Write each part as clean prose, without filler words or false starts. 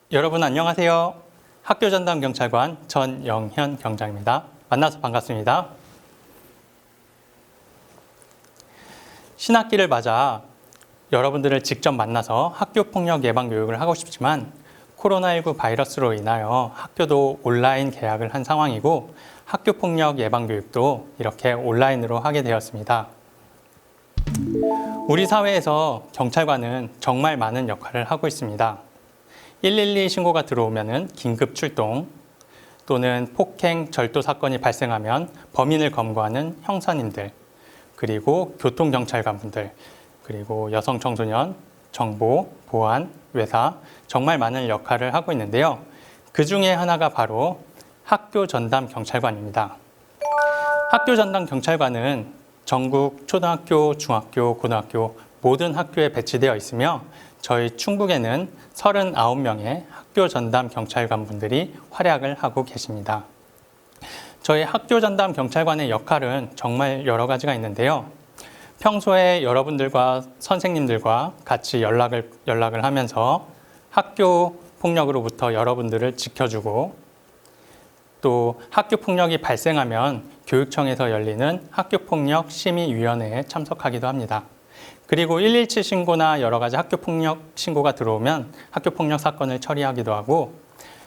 여러분 안녕하세요. 학교전담경찰관 전영현 경장입니다. 만나서 반갑습니다. 신학기를 맞아 여러분들을 직접 만나서 학교폭력 예방 교육을 하고 싶지만 코로나19 바이러스로 인하여 학교도 온라인 개학을 한 상황이고 학교폭력 예방 교육도 이렇게 온라인으로 하게 되었습니다. 우리 사회에서 경찰관은 정말 많은 역할을 하고 있습니다. 112 신고가 들어오면 긴급 출동, 또는 폭행, 절도 사건이 발생하면 범인을 검거하는 형사님들, 그리고 교통경찰관분들, 그리고 여성 청소년, 정보, 보안, 외사, 정말 많은 역할을 하고 있는데요. 그 중에 하나가 바로 학교 전담 경찰관입니다. 학교 전담 경찰관은 전국 초등학교, 중학교, 고등학교 모든 학교에 배치되어 있으며 저희 충북에는 39명의 학교 전담 경찰관분들이 활약을 하고 계십니다. 저희 학교 전담 경찰관의 역할은 정말 여러 가지가 있는데요. 평소에 여러분들과 선생님들과 같이 연락을 하면서 학교 폭력으로부터 여러분들을 지켜주고, 또 학교 폭력이 발생하면 교육청에서 열리는 학교폭력 심의위원회에 참석하기도 합니다. 그리고 117 신고나 여러 가지 학교폭력 신고가 들어오면 학교폭력 사건을 처리하기도 하고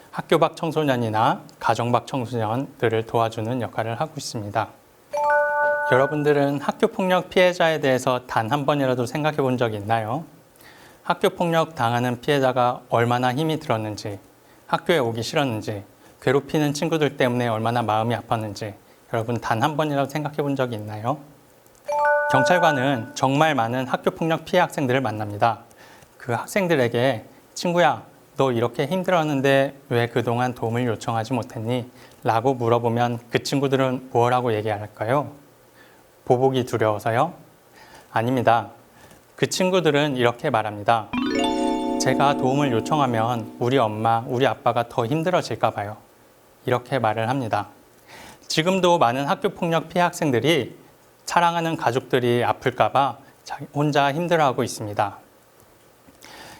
학교 밖 청소년이나 가정 밖 청소년들을 도와주는 역할을 하고 있습니다. 여러분들은 학교폭력 피해자에 대해서 단 한 번이라도 생각해 본 적이 있나요? 학교폭력 당하는 피해자가 얼마나 힘이 들었는지, 학교에 오기 싫었는지, 괴롭히는 친구들 때문에 얼마나 마음이 아팠는지 여러분 단 한 번이라도 생각해 본 적이 있나요? 경찰관은 정말 많은 학교폭력 피해 학생들을 만납니다. 그 학생들에게 친구야, 너 이렇게 힘들었는데 왜 그동안 도움을 요청하지 못했니? 라고 물어보면 그 친구들은 뭐라고 얘기할까요? 보복이 두려워서요? 아닙니다. 그 친구들은 이렇게 말합니다. 제가 도움을 요청하면 우리 엄마, 우리 아빠가 더 힘들어질까 봐요. 이렇게 말을 합니다. 지금도 많은 학교폭력 피해 학생들이 사랑하는 가족들이 아플까 봐 혼자 힘들어하고 있습니다.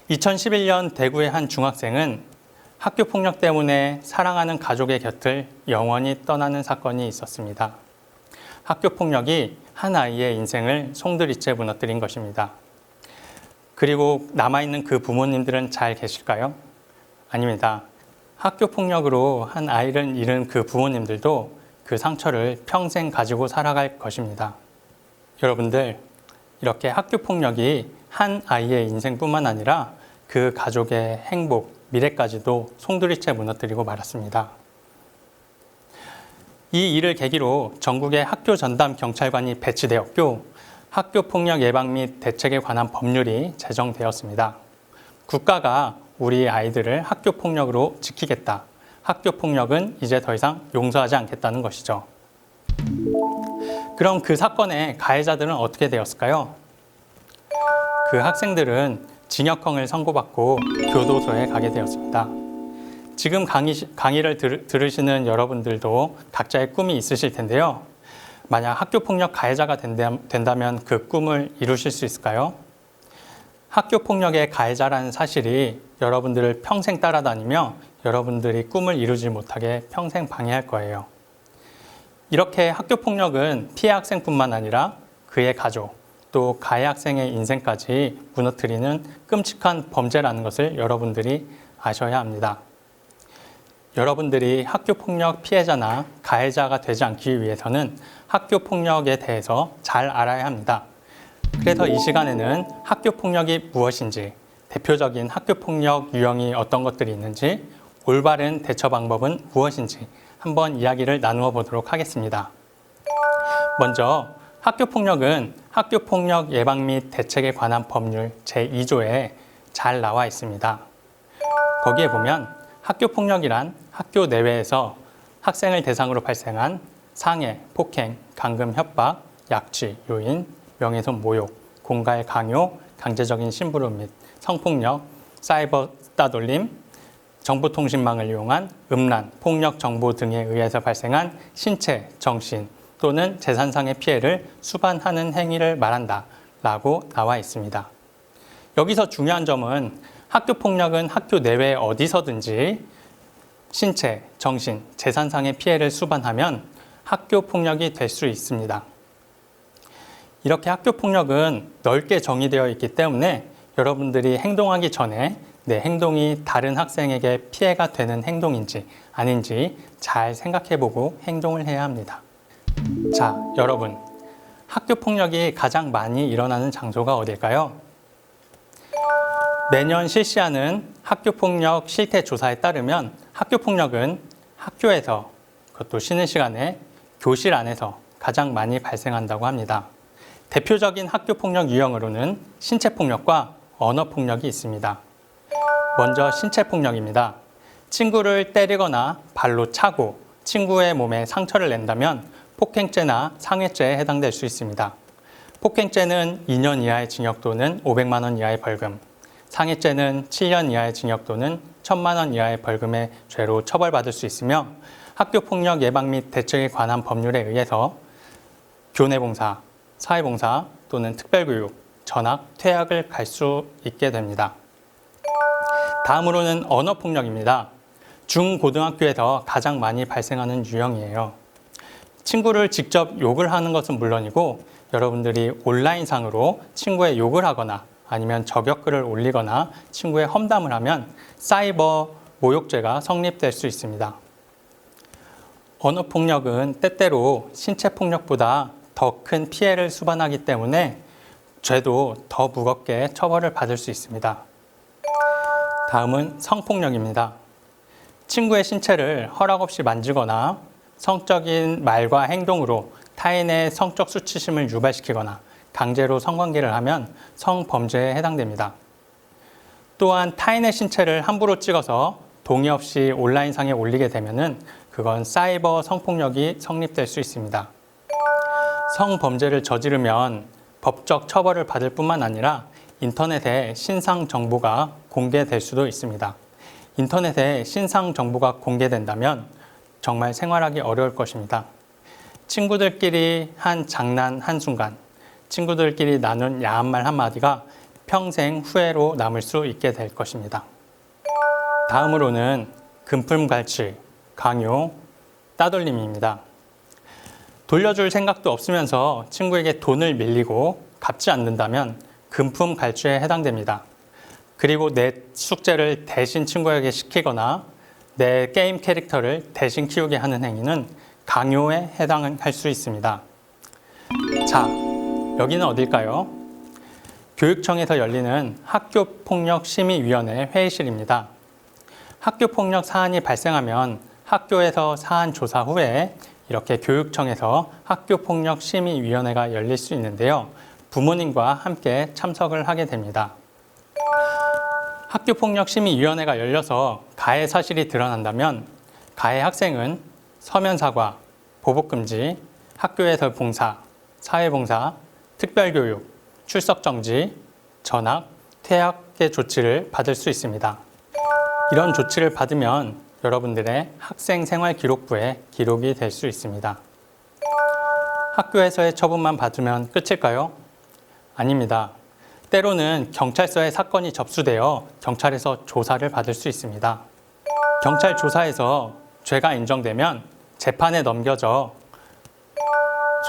2011년 대구의 한 중학생은 학교폭력 때문에 사랑하는 가족의 곁을 영원히 떠나는 사건이 있었습니다. 학교폭력이 한 아이의 인생을 송두리째 무너뜨린 것입니다. 그리고 남아있는 그 부모님들은 잘 계실까요? 아닙니다. 학교폭력으로 한 아이를 잃은 그 부모님들도 그 상처를 평생 가지고 살아갈 것입니다. 여러분들, 이렇게 학교폭력이 한 아이의 인생뿐만 아니라 그 가족의 행복, 미래까지도 송두리째 무너뜨리고 말았습니다. 이 일을 계기로 전국에 학교 전담 경찰관이 배치되었고 학교폭력 예방 및 대책에 관한 법률이 제정되었습니다. 국가가 우리 아이들을 학교폭력으로 지키겠다. 학교폭력은 이제 더 이상 용서하지 않겠다는 것이죠. 그럼 그 사건의 가해자들은 어떻게 되었을까요? 그 학생들은 징역형을 선고받고 교도소에 가게 되었습니다. 지금 강의를 들으시는 여러분들도 각자의 꿈이 있으실 텐데요. 만약 학교폭력 가해자가 된다면 그 꿈을 이루실 수 있을까요? 학교폭력의 가해자라는 사실이 여러분들을 평생 따라다니며 여러분들이 꿈을 이루지 못하게 평생 방해할 거예요. 이렇게 학교폭력은 피해 학생뿐만 아니라 그의 가족, 또 가해 학생의 인생까지 무너뜨리는 끔찍한 범죄라는 것을 여러분들이 아셔야 합니다. 여러분들이 학교폭력 피해자나 가해자가 되지 않기 위해서는 학교폭력에 대해서 잘 알아야 합니다. 그래서 이 시간에는 학교폭력이 무엇인지, 대표적인 학교폭력 유형이 어떤 것들이 있는지, 올바른 대처 방법은 무엇인지 한번 이야기를 나누어 보도록 하겠습니다. 먼저 학교폭력은 학교폭력 예방 및 대책에 관한 법률 제2조에 잘 나와 있습니다. 거기에 보면 학교폭력이란 학교 내외에서 학생을 대상으로 발생한 상해, 폭행, 감금, 협박, 약취, 요인, 명예훼손, 모욕, 공갈, 강요, 강제적인 심부름 및 성폭력, 사이버 따돌림, 정보통신망을 이용한 음란, 폭력 정보 등에 의해서 발생한 신체, 정신 또는 재산상의 피해를 수반하는 행위를 말한다 라고 나와 있습니다. 여기서 중요한 점은 학교 폭력은 학교 내외 어디서든지 신체, 정신, 재산상의 피해를 수반하면 학교 폭력이 될 수 있습니다. 이렇게 학교 폭력은 넓게 정의되어 있기 때문에 여러분들이 행동하기 전에 내 행동이 다른 학생에게 피해가 되는 행동인지 아닌지 잘 생각해보고 행동을 해야 합니다. 자, 여러분, 학교 폭력이 가장 많이 일어나는 장소가 어딜까요? 매년 실시하는 학교 폭력 실태 조사에 따르면 학교 폭력은 학교에서, 그것도 쉬는 시간에 교실 안에서 가장 많이 발생한다고 합니다. 대표적인 학교 폭력 유형으로는 신체 폭력과 언어 폭력이 있습니다. 먼저 신체 폭력입니다. 친구를 때리거나 발로 차고 친구의 몸에 상처를 낸다면 폭행죄나 상해죄에 해당될 수 있습니다. 폭행죄는 2년 이하의 징역 또는 500만 원 이하의 벌금, 상해죄는 7년 이하의 징역 또는 1,000만 원 이하의 벌금의 죄로 처벌받을 수 있으며 학교폭력 예방 및 대책에 관한 법률에 의해서 교내봉사, 사회봉사 또는 특별교육, 전학, 퇴학을 갈 수 있게 됩니다. 다음으로는 언어폭력입니다. 중고등학교에서 가장 많이 발생하는 유형이에요. 친구를 직접 욕을 하는 것은 물론이고 여러분들이 온라인상으로 친구의 욕을 하거나 아니면 저격글을 올리거나 친구의 험담을 하면 사이버 모욕죄가 성립될 수 있습니다. 언어폭력은 때때로 신체폭력보다 더 큰 피해를 수반하기 때문에 죄도 더 무겁게 처벌을 받을 수 있습니다. 다음은 성폭력입니다. 친구의 신체를 허락 없이 만지거나 성적인 말과 행동으로 타인의 성적 수치심을 유발시키거나 강제로 성관계를 하면 성범죄에 해당됩니다. 또한 타인의 신체를 함부로 찍어서 동의 없이 온라인상에 올리게 되면은 그건 사이버 성폭력이 성립될 수 있습니다. 성범죄를 저지르면 법적 처벌을 받을 뿐만 아니라 인터넷에 신상 정보가 공개될 수도 있습니다. 인터넷에 신상 정보가 공개된다면 정말 생활하기 어려울 것입니다. 친구들끼리 한 장난 한순간, 친구들끼리 나눈 야한 말 한마디가 평생 후회로 남을 수 있게 될 것입니다. 다음으로는 금품갈취, 강요, 따돌림입니다. 돌려줄 생각도 없으면서 친구에게 돈을 밀리고 갚지 않는다면 금품갈취에 해당됩니다. 그리고 내 숙제를 대신 친구에게 시키거나 내 게임 캐릭터를 대신 키우게 하는 행위는 강요에 해당할 수 있습니다. 자, 여기는 어딜까요? 교육청에서 열리는 학교폭력심의위원회 회의실입니다. 학교폭력 사안이 발생하면 학교에서 사안 조사 후에 이렇게 교육청에서 학교폭력심의위원회가 열릴 수 있는데요. 부모님과 함께 참석을 하게 됩니다. 학교폭력심의위원회가 열려서 가해 사실이 드러난다면 가해 학생은 서면 사과, 보복금지, 학교에서 봉사, 사회봉사, 특별교육, 출석정지, 전학, 퇴학의 조치를 받을 수 있습니다. 이런 조치를 받으면 여러분들의 학생생활기록부에 기록이 될 수 있습니다. 학교에서의 처분만 받으면 끝일까요? 아닙니다. 때로는 경찰서에 사건이 접수되어 경찰에서 조사를 받을 수 있습니다. 경찰 조사에서 죄가 인정되면 재판에 넘겨져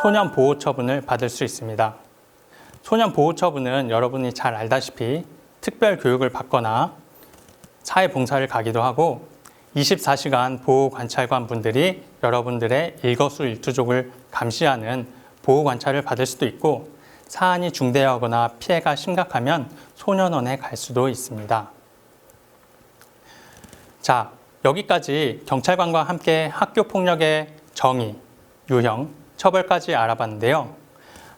소년보호처분을 받을 수 있습니다. 소년보호처분은 여러분이 잘 알다시피 특별교육을 받거나 사회봉사를 가기도 하고 24시간 보호관찰관 분들이 여러분들의 일거수일투족을 감시하는 보호관찰을 받을 수도 있고 사안이 중대하거나 피해가 심각하면 소년원에 갈 수도 있습니다. 자, 여기까지 경찰관과 함께 학교폭력의 정의, 유형, 처벌까지 알아봤는데요.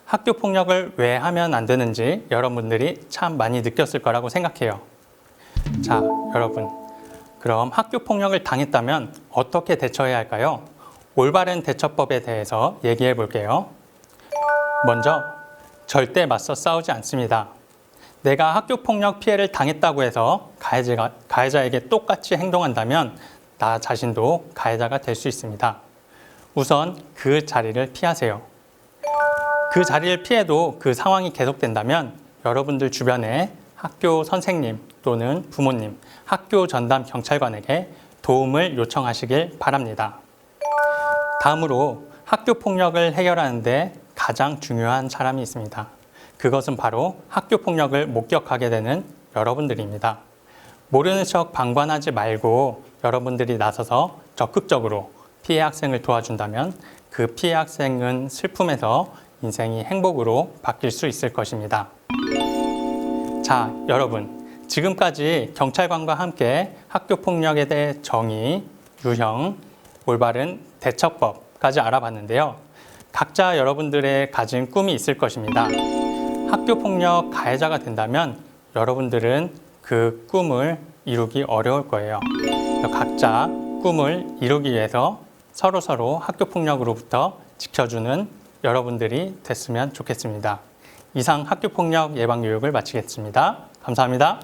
학교폭력을 왜 하면 안 되는지 여러분들이 참 많이 느꼈을 거라고 생각해요. 자, 여러분. 그럼 학교폭력을 당했다면 어떻게 대처해야 할까요? 올바른 대처법에 대해서 얘기해 볼게요. 먼저, 절대 맞서 싸우지 않습니다. 내가 학교폭력 피해를 당했다고 해서 가해자에게 똑같이 행동한다면 나 자신도 가해자가 될 수 있습니다. 우선 그 자리를 피하세요. 그 자리를 피해도 그 상황이 계속된다면 여러분들 주변에 학교 선생님 또는 부모님, 학교 전담 경찰관에게 도움을 요청하시길 바랍니다. 다음으로 학교 폭력을 해결하는데 가장 중요한 사람이 있습니다. 그것은 바로 학교 폭력을 목격하게 되는 여러분들입니다. 모르는 척 방관하지 말고 여러분들이 나서서 적극적으로 피해 학생을 도와준다면 그 피해 학생은 슬픔에서 인생이 행복으로 바뀔 수 있을 것입니다. 자, 여러분, 지금까지 경찰관과 함께 학교 폭력에 대해 정의, 유형, 올바른 대처법까지 알아봤는데요. 각자 여러분들의 가진 꿈이 있을 것입니다. 학교 폭력 가해자가 된다면 여러분들은 그 꿈을 이루기 어려울 거예요. 각자 꿈을 이루기 위해서 서로 학교 폭력으로부터 지켜주는 여러분들이 됐으면 좋겠습니다. 이상 학교 폭력 예방 교육을 마치겠습니다. 감사합니다.